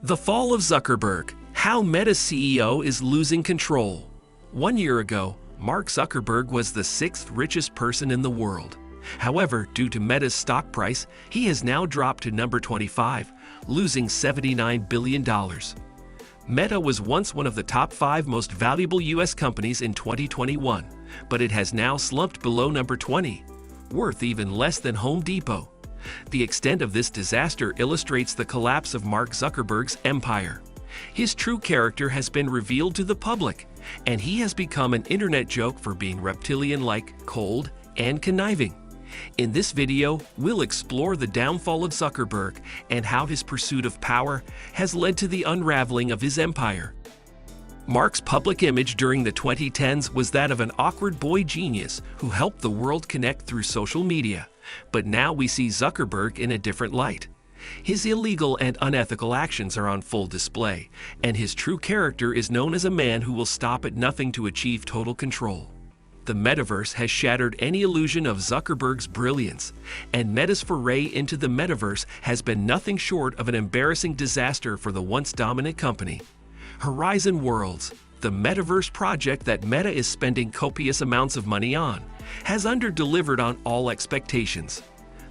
The fall of Zuckerberg. How Meta's CEO is losing control. 1 year ago, Mark Zuckerberg was the sixth richest person in the world. However, due to Meta's stock price, he has now dropped to number 25, losing $79 billion. Meta was once one of the top 5 most valuable U.S. companies in 2021, but it has now slumped below number 20, worth even less than Home Depot. The extent of this disaster illustrates the collapse of Mark Zuckerberg's empire. His true character has been revealed to the public, and he has become an internet joke for being reptilian-like, cold, and conniving. In this video, we'll explore the downfall of Zuckerberg and how his pursuit of power has led to the unraveling of his empire. Mark's public image during the 2010s was that of an awkward boy genius who helped the world connect through social media. But now we see Zuckerberg in a different light. His illegal and unethical actions are on full display, and his true character is known as a man who will stop at nothing to achieve total control. The metaverse has shattered any illusion of Zuckerberg's brilliance, and Meta's foray into the metaverse has been nothing short of an embarrassing disaster for the once dominant company. Horizon Worlds, the metaverse project that Meta is spending copious amounts of money on, has under-delivered on all expectations.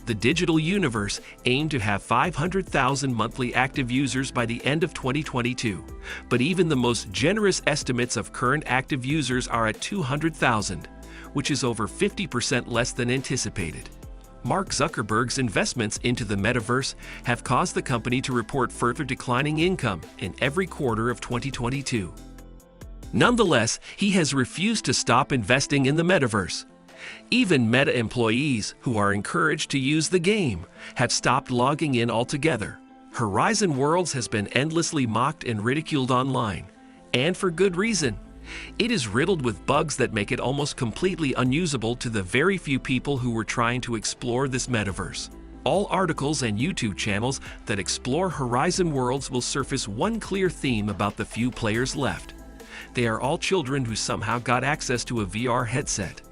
The digital universe aimed to have 500,000 monthly active users by the end of 2022, but even the most generous estimates of current active users are at 200,000, which is over 50% less than anticipated. Mark Zuckerberg's investments into the metaverse have caused the company to report further declining income in every quarter of 2022. Nonetheless, he has refused to stop investing in the metaverse. Even Meta employees, who are encouraged to use the game, have stopped logging in altogether. Horizon Worlds has been endlessly mocked and ridiculed online, and for good reason. It is riddled with bugs that make it almost completely unusable to the very few people who were trying to explore this metaverse. All articles and YouTube channels that explore Horizon Worlds will surface one clear theme about the few players left. They are all children who somehow got access to a VR headset.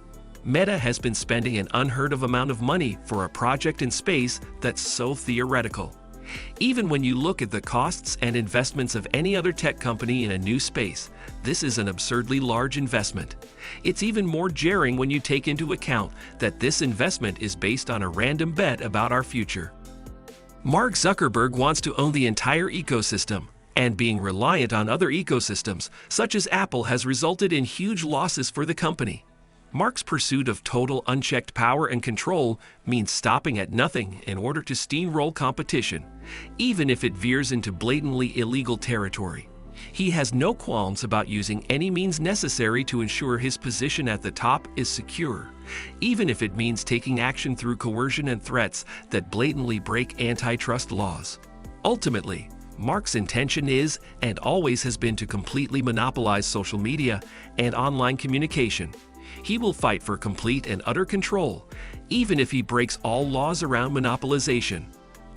Meta has been spending an unheard of amount of money for a project in space that's so theoretical. Even when you look at the costs and investments of any other tech company in a new space, this is an absurdly large investment. It's even more jarring when you take into account that this investment is based on a random bet about our future. Mark Zuckerberg wants to own the entire ecosystem, and being reliant on other ecosystems, such as Apple, has resulted in huge losses for the company. Mark's pursuit of total unchecked power and control means stopping at nothing in order to steamroll competition, even if it veers into blatantly illegal territory. He has no qualms about using any means necessary to ensure his position at the top is secure, even if it means taking action through coercion and threats that blatantly break antitrust laws. Ultimately, Mark's intention is and always has been to completely monopolize social media and online communication. He will fight for complete and utter control, even if he breaks all laws around monopolization.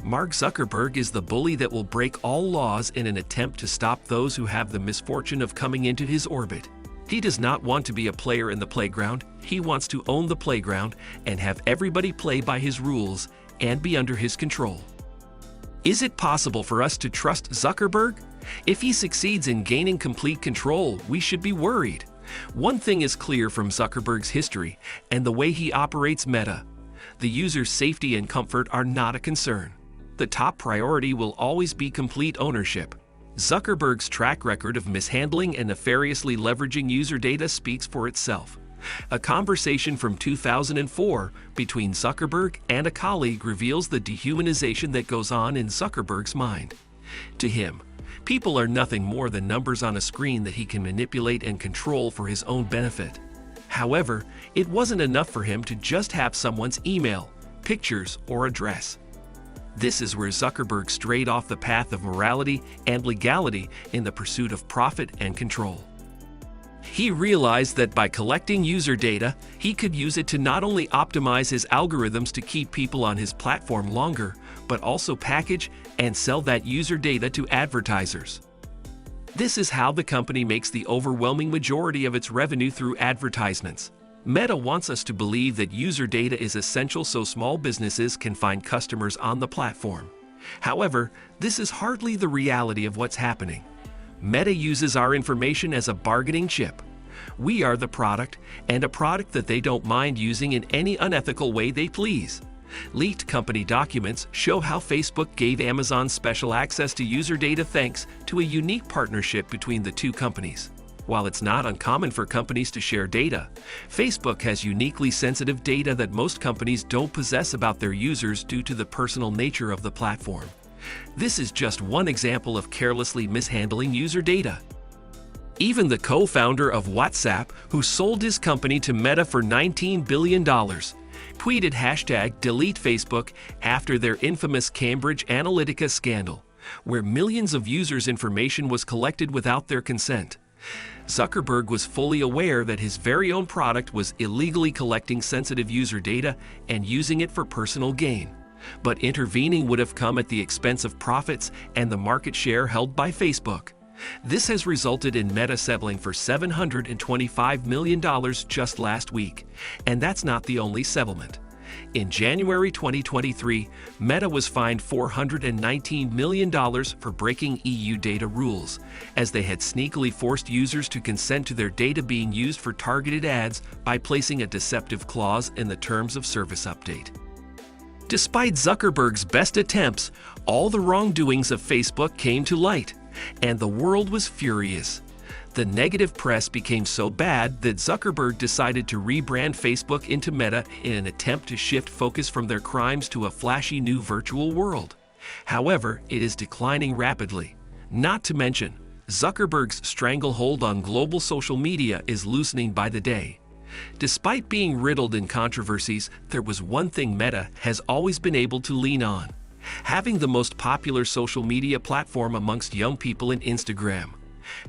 Mark Zuckerberg is the bully that will break all laws in an attempt to stop those who have the misfortune of coming into his orbit. He does not want to be a player in the playground. He wants to own the playground and have everybody play by his rules and be under his control. Is it possible for us to trust Zuckerberg? If he succeeds in gaining complete control, we should be worried. One thing is clear from Zuckerberg's history and the way he operates Meta. The user's safety and comfort are not a concern. The top priority will always be complete ownership. Zuckerberg's track record of mishandling and nefariously leveraging user data speaks for itself. A conversation from 2004 between Zuckerberg and a colleague reveals the dehumanization that goes on in Zuckerberg's mind. To him, people are nothing more than numbers on a screen that he can manipulate and control for his own benefit. However, it wasn't enough for him to just have someone's email, pictures, or address. This is where Zuckerberg strayed off the path of morality and legality in the pursuit of profit and control. He realized that by collecting user data, he could use it to not only optimize his algorithms to keep people on his platform longer, but also package and sell that user data to advertisers. This is how the company makes the overwhelming majority of its revenue through advertisements. Meta wants us to believe that user data is essential so small businesses can find customers on the platform. However, this is hardly the reality of what's happening. Meta uses our information as a bargaining chip. We are the product, and a product that they don't mind using in any unethical way they please. Leaked company documents show how Facebook gave Amazon special access to user data thanks to a unique partnership between the two companies. While it's not uncommon for companies to share data, Facebook has uniquely sensitive data that most companies don't possess about their users due to the personal nature of the platform. This is just one example of carelessly mishandling user data. Even the co-founder of WhatsApp, who sold his company to Meta for $19 billion, tweeted #DeleteFacebook after their infamous Cambridge Analytica scandal, where millions of users' information was collected without their consent. Zuckerberg was fully aware that his very own product was illegally collecting sensitive user data and using it for personal gain. But intervening would have come at the expense of profits and the market share held by Facebook. This has resulted in Meta settling for $725 million just last week, and that's not the only settlement. In January 2023, Meta was fined $419 million for breaking EU data rules, as they had sneakily forced users to consent to their data being used for targeted ads by placing a deceptive clause in the terms of service update. Despite Zuckerberg's best attempts, all the wrongdoings of Facebook came to light, and the world was furious. The negative press became so bad that Zuckerberg decided to rebrand Facebook into Meta in an attempt to shift focus from their crimes to a flashy new virtual world. However, it is declining rapidly. Not to mention, Zuckerberg's stranglehold on global social media is loosening by the day. Despite being riddled in controversies, there was one thing Meta has always been able to lean on: having the most popular social media platform amongst young people in Instagram.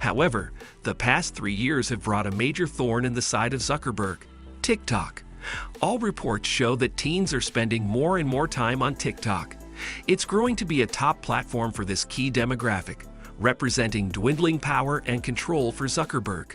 However, the past 3 years have brought a major thorn in the side of Zuckerberg: TikTok. All reports show that teens are spending more and more time on TikTok. It's growing to be a top platform for this key demographic, representing dwindling power and control for Zuckerberg.